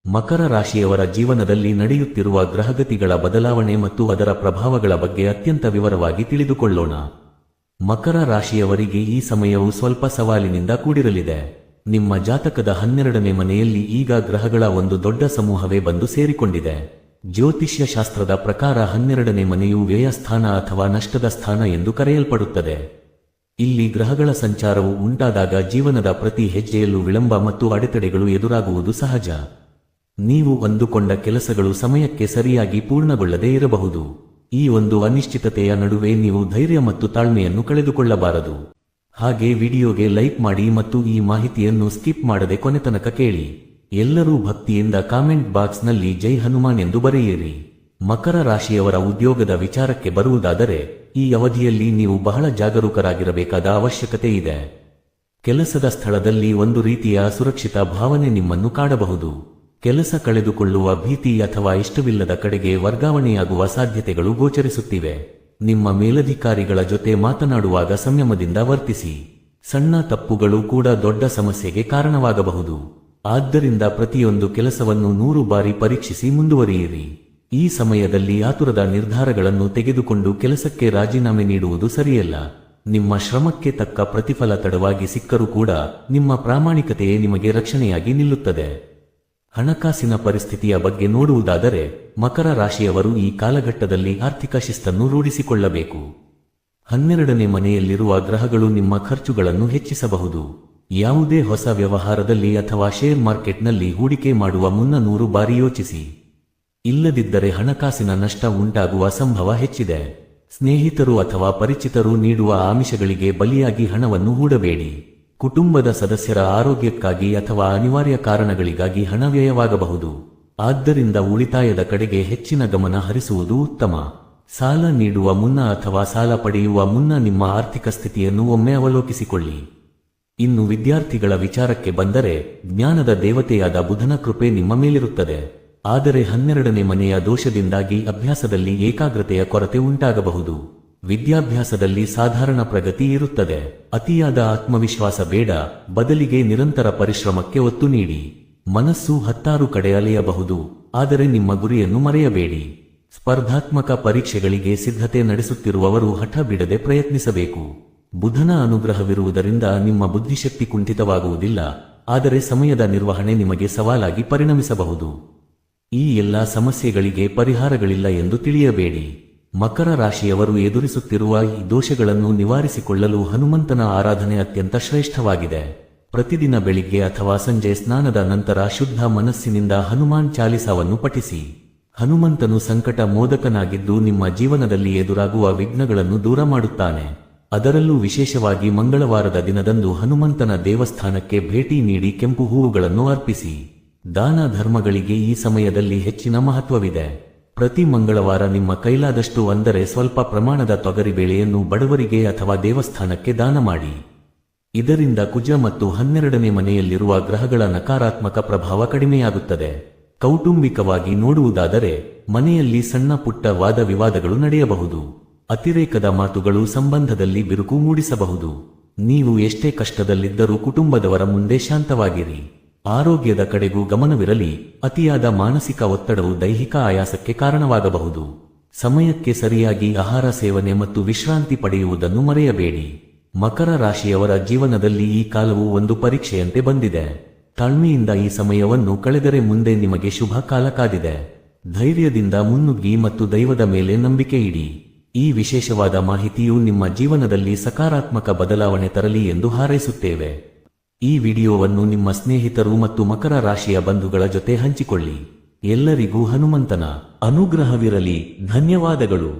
ಮಕರ ರಾಶಿಯವರ ಜೀವನದಲ್ಲಿ ನಡೆಯುತ್ತಿರುವ ಗ್ರಹಗತಿಗಳ ಬದಲಾವಣೆ ಮತ್ತು ಅದರ ಪ್ರಭಾವಗಳ ಬಗ್ಗೆ ಅತ್ಯಂತ ವಿವರವಾಗಿ ತಿಳಿದುಕೊಳ್ಳೋಣ. ಮಕರ ರಾಶಿಯವರಿಗೆ ಈ ಸಮಯವು ಸ್ವಲ್ಪ ಸವಾಲಿನಿಂದ ಕೂಡಿರಲಿದೆ. ನಿಮ್ಮ ಜಾತಕದ 12ನೇ ಮನೆಯಲ್ಲಿ ಈಗ ಗ್ರಹಗಳ ಒಂದು ದೊಡ್ಡ ಸಮೂಹವೇ ಬಂದು ಸೇರಿಕೊಂಡಿದೆ. ಜ್ಯೋತಿಷ್ಯ ಶಾಸ್ತ್ರದ ಪ್ರಕಾರ 12ನೇ ಮನೆಯು ವ್ಯಯಸ್ಥಾನ ಅಥವಾ ನಷ್ಟದ ಸ್ಥಾನ ಎಂದು ಕರೆಯಲ್ಪಡುತ್ತದೆ. ಇಲ್ಲಿ ಗ್ರಹಗಳ ಸಂಚಾರವು ಉಂಟಾದಾಗ ಜೀವನದ ಪ್ರತಿ ಹೆಜ್ಜೆಯಲ್ಲೂ ವಿಳಂಬ ಮತ್ತು ಅಡೆತಡೆಗಳು ಎದುರಾಗುವುದು ಸಹಜ. ನೀವು ಅಂದುಕೊಂಡ ಕೆಲಸಗಳು ಸಮಯಕ್ಕೆ ಸರಿಯಾಗಿ ಪೂರ್ಣಗೊಳ್ಳದೇ ಇರಬಹುದು. ಈ ಒಂದು ಅನಿಶ್ಚಿತತೆಯ ನಡುವೆ ನೀವು ಧೈರ್ಯ ಮತ್ತು ತಾಳ್ಮೆಯನ್ನು ಕಳೆದುಕೊಳ್ಳಬಾರದು. ಹಾಗೆ ವಿಡಿಯೋಗೆ ಲೈಕ್ ಮಾಡಿ ಮತ್ತು ಈ ಮಾಹಿತಿಯನ್ನು ಸ್ಕಿಪ್ ಮಾಡದೆ ಕೊನೆತನಕ ಕೇಳಿ. ಎಲ್ಲರೂ ಭಕ್ತಿಯಿಂದ ಕಾಮೆಂಟ್ ಬಾಕ್ಸ್ನಲ್ಲಿ ಜೈ ಹನುಮಾನ್ ಎಂದು ಬರೆಯಿರಿ. ಮಕರ ರಾಶಿಯವರ ಉದ್ಯೋಗದ ವಿಚಾರಕ್ಕೆ ಬರುವುದಾದರೆ, ಈ ಅವಧಿಯಲ್ಲಿ ನೀವು ಬಹಳ ಜಾಗರೂಕರಾಗಿರಬೇಕಾದ ಅವಶ್ಯಕತೆ ಇದೆ. ಕೆಲಸದ ಸ್ಥಳದಲ್ಲಿ ಒಂದು ರೀತಿಯ ಅಸುರಕ್ಷಿತ ಭಾವನೆ ನಿಮ್ಮನ್ನು ಕಾಡಬಹುದು. ಕೆಲಸ ಕಳೆದುಕೊಳ್ಳುವ ಭೀತಿ ಅಥವಾ ಇಷ್ಟವಿಲ್ಲದ ಕಡೆಗೆ ವರ್ಗಾವಣೆಯಾಗುವ ಸಾಧ್ಯತೆಗಳು ಗೋಚರಿಸುತ್ತಿವೆ. ನಿಮ್ಮ ಮೇಲಧಿಕಾರಿಗಳ ಜೊತೆ ಮಾತನಾಡುವಾಗ ಸಂಯಮದಿಂದ ವರ್ತಿಸಿ. ಸಣ್ಣ ತಪ್ಪುಗಳು ಕೂಡ ದೊಡ್ಡ ಸಮಸ್ಯೆಗೆ ಕಾರಣವಾಗಬಹುದು. ಆದ್ದರಿಂದ ಪ್ರತಿಯೊಂದು ಕೆಲಸವನ್ನು 100 ಬಾರಿ ಪರೀಕ್ಷಿಸಿ ಮುಂದುವರಿಯಿರಿ. ಈ ಸಮಯದಲ್ಲಿ ಆತುರದ ನಿರ್ಧಾರಗಳನ್ನು ತೆಗೆದುಕೊಂಡು ಕೆಲಸಕ್ಕೆ ರಾಜೀನಾಮೆ ನೀಡುವುದು ಸರಿಯಲ್ಲ. ನಿಮ್ಮ ಶ್ರಮಕ್ಕೆ ತಕ್ಕ ಪ್ರತಿಫಲ ತಡವಾಗಿ ಸಿಕ್ಕರೂ ಕೂಡ ನಿಮ್ಮ ಪ್ರಾಮಾಣಿಕತೆಯೇ ನಿಮಗೆ ರಕ್ಷಣೆಯಾಗಿ ನಿಲ್ಲುತ್ತದೆ. ಹಣಕಾಸಿನ ಪರಿಸ್ಥಿತಿಯ ಬಗ್ಗೆ ನೋಡುವುದಾದರೆ, ಮಕರ ರಾಶಿಯವರು ಈ ಕಾಲಘಟ್ಟದಲ್ಲಿ ಆರ್ಥಿಕ ಶಿಸ್ತನ್ನು ರೂಢಿಸಿಕೊಳ್ಳಬೇಕು. 12ನೇ ಮನೆಯಲ್ಲಿರುವ ಗ್ರಹಗಳು ನಿಮ್ಮ ಖರ್ಚುಗಳನ್ನು ಹೆಚ್ಚಿಸಬಹುದು. ಯಾವುದೇ ಹೊಸ ವ್ಯವಹಾರದಲ್ಲಿ ಅಥವಾ ಶೇರ್ ಮಾರ್ಕೆಟ್ನಲ್ಲಿ ಹೂಡಿಕೆ ಮಾಡುವ ಮುನ್ನ 100 ಬಾರಿ ಯೋಚಿಸಿ. ಇಲ್ಲದಿದ್ದರೆ ಹಣಕಾಸಿನ ನಷ್ಟ ಉಂಟಾಗುವ ಸಂಭವ ಹೆಚ್ಚಿದೆ. ಸ್ನೇಹಿತರು ಅಥವಾ ಪರಿಚಿತರು ನೀಡುವ ಆಮಿಷಗಳಿಗೆ ಬಲಿಯಾಗಿ ಹಣವನ್ನು ಹೂಡಬೇಡಿ. ಕುಟುಂಬದ ಸದಸ್ಯರ ಆರೋಗ್ಯಕ್ಕಾಗಿ ಅಥವಾ ಅನಿವಾರ್ಯ ಕಾರಣಗಳಿಗಾಗಿ ಹಣ ವ್ಯಯವಾಗಬಹುದು. ಆದ್ದರಿಂದ ಉಳಿತಾಯದ ಕಡೆಗೆ ಹೆಚ್ಚಿನ ಗಮನ ಹರಿಸುವುದು ಉತ್ತಮ. ಸಾಲ ನೀಡುವ ಮುನ್ನ ಅಥವಾ ಸಾಲ ಪಡೆಯುವ ಮುನ್ನ ನಿಮ್ಮ ಆರ್ಥಿಕ ಸ್ಥಿತಿಯನ್ನು ಒಮ್ಮೆ ಅವಲೋಕಿಸಿಕೊಳ್ಳಿ. ಇನ್ನು ವಿದ್ಯಾರ್ಥಿಗಳ ವಿಚಾರಕ್ಕೆ ಬಂದರೆ, ಜ್ಞಾನದ ದೇವತೆಯಾದ ಬುಧನ ಕೃಪೆ ನಿಮ್ಮ ಮೇಲಿರುತ್ತದೆ. ಆದರೆ 12ನೇ ಮನೆಯ ದೋಷದಿಂದಾಗಿ ಅಭ್ಯಾಸದಲ್ಲಿ ಏಕಾಗ್ರತೆಯ ಕೊರತೆ ಉಂಟಾಗಬಹುದು. ವಿದ್ಯಾಭ್ಯಾಸದಲ್ಲಿ ಸಾಧಾರಣ ಪ್ರಗತಿ ಇರುತ್ತದೆ. ಅತಿಯಾದ ಆತ್ಮವಿಶ್ವಾಸ ಬೇಡ, ಬದಲಿಗೆ ನಿರಂತರ ಪರಿಶ್ರಮಕ್ಕೆ ಒತ್ತು ನೀಡಿ. ಮನಸ್ಸು 10 ಕಡೆ ಅಲೆಯಬಹುದು, ಆದರೆ ನಿಮ್ಮ ಗುರಿಯನ್ನು ಮರೆಯಬೇಡಿ. ಸ್ಪರ್ಧಾತ್ಮಕ ಪರೀಕ್ಷೆಗಳಿಗೆ ಸಿದ್ಧತೆ ನಡೆಸುತ್ತಿರುವವರು ಹಠ ಬಿಡದೆ ಪ್ರಯತ್ನಿಸಬೇಕು. ಬುಧನ ಅನುಗ್ರಹವಿರುವುದರಿಂದ ನಿಮ್ಮ ಬುದ್ಧಿಶಕ್ತಿ ಕುಂಠಿತವಾಗುವುದಿಲ್ಲ, ಆದರೆ ಸಮಯದ ನಿರ್ವಹಣೆ ನಿಮಗೆ ಸವಾಲಾಗಿ ಪರಿಣಮಿಸಬಹುದು. ಈ ಎಲ್ಲಾ ಸಮಸ್ಯೆಗಳಿಗೆ ಪರಿಹಾರಗಳಿಲ್ಲ ಎಂದು ತಿಳಿಯಬೇಡಿ. ಮಕರ ರಾಶಿಯವರು ಎದುರಿಸುತ್ತಿರುವ ಈ ದೋಷಗಳನ್ನು ನಿವಾರಿಸಿಕೊಳ್ಳಲು ಹನುಮಂತನ ಆರಾಧನೆ ಅತ್ಯಂತ ಶ್ರೇಷ್ಠವಾಗಿದೆ. ಪ್ರತಿದಿನ ಬೆಳಿಗ್ಗೆ ಅಥವಾ ಸಂಜೆ ಸ್ನಾನದ ನಂತರ ಶುದ್ಧ ಮನಸ್ಸಿನಿಂದ ಹನುಮಾನ್ ಚಾಲಿಸಾವನ್ನು ಪಠಿಸಿ. ಹನುಮಂತನು ಸಂಕಟ ಮೋದಕನಾಗಿದ್ದು ನಿಮ್ಮ ಜೀವನದಲ್ಲಿ ಎದುರಾಗುವ ವಿಘ್ನಗಳನ್ನು ದೂರ ಮಾಡುತ್ತಾನೆ. ಅದರಲ್ಲೂ ವಿಶೇಷವಾಗಿ ಮಂಗಳವಾರದ ದಿನದಂದು ಹನುಮಂತನ ದೇವಸ್ಥಾನಕ್ಕೆ ಭೇಟಿ ನೀಡಿ ಕೆಂಪು ಹೂವುಗಳನ್ನು ಅರ್ಪಿಸಿ. ದಾನ ಧರ್ಮಗಳಿಗೆ ಈ ಸಮಯದಲ್ಲಿ ಹೆಚ್ಚಿನ ಮಹತ್ವವಿದೆ. ಪ್ರತಿ ಮಂಗಳವಾರ ನಿಮ್ಮ ಕೈಲಾದಷ್ಟು, ಅಂದರೆ ಸ್ವಲ್ಪ ಪ್ರಮಾಣದ ತೊಗರಿಬೇಳೆಯನ್ನು ಬಡವರಿಗೆ ಅಥವಾ ದೇವಸ್ಥಾನಕ್ಕೆ ದಾನ ಮಾಡಿ. ಇದರಿಂದ ಕುಜ ಮತ್ತು 12ನೇ ಮನೆಯಲ್ಲಿರುವ ಗ್ರಹಗಳ ನಕಾರಾತ್ಮಕ ಪ್ರಭಾವ ಕಡಿಮೆಯಾಗುತ್ತದೆ. ಕೌಟುಂಬಿಕವಾಗಿ ನೋಡುವುದಾದರೆ, ಮನೆಯಲ್ಲಿ ಸಣ್ಣ ಪುಟ್ಟ ವಾದ ವಿವಾದಗಳು ನಡೆಯಬಹುದು. ಅತಿರೇಕದ ಮಾತುಗಳು ಸಂಬಂಧದಲ್ಲಿ ಬಿರುಕು ಮೂಡಿಸಬಹುದು. ನೀವು ಎಷ್ಟೇ ಕಷ್ಟದಲ್ಲಿದ್ದರೂ ಕುಟುಂಬದವರ ಮುಂದೆ ಶಾಂತವಾಗಿರಿ. ಆರೋಗ್ಯದ ಕಡೆಗೂ ಗಮನವಿರಲಿ. ಅತಿಯಾದ ಮಾನಸಿಕ ಒತ್ತಡವು ದೈಹಿಕ ಆಯಾಸಕ್ಕೆ ಕಾರಣವಾಗಬಹುದು. ಸಮಯಕ್ಕೆ ಸರಿಯಾಗಿ ಆಹಾರ ಸೇವನೆ ಮತ್ತು ವಿಶ್ರಾಂತಿ ಪಡೆಯುವುದನ್ನು ಮರೆಯಬೇಡಿ. ಮಕರ ರಾಶಿಯವರ ಜೀವನದಲ್ಲಿ ಈ ಕಾಲವು ಒಂದು ಪರೀಕ್ಷೆಯಂತೆ ಬಂದಿದೆ. ತಾಳ್ಮೆಯಿಂದ ಈ ಸಮಯವನ್ನು ಕಳೆದರೆ ಮುಂದೆ ನಿಮಗೆ ಶುಭ ಕಾಲ ಕಾದಿದೆ. ಧೈರ್ಯದಿಂದ ಮುನ್ನುಗ್ಗಿ ಮತ್ತು ದೈವದ ಮೇಲೆ ನಂಬಿಕೆ ಇಡಿ. ಈ ವಿಶೇಷವಾದ ಮಾಹಿತಿಯು ನಿಮ್ಮ ಜೀವನದಲ್ಲಿ ಸಕಾರಾತ್ಮಕ ಬದಲಾವಣೆ ತರಲಿ ಎಂದು ಹಾರೈಸುತ್ತೇವೆ. ಈ ವಿಡಿಯೋವನ್ನು ನಿಮ್ಮ ಸ್ನೇಹಿತರು ಮತ್ತು ಮಕರ ರಾಶಿಯ ಬಂಧುಗಳ ಜೊತೆ ಹಂಚಿಕೊಳ್ಳಿ. ಎಲ್ಲರಿಗೂ ಹನುಮಂತನ ಅನುಗ್ರಹವಿರಲಿ. ಧನ್ಯವಾದಗಳು.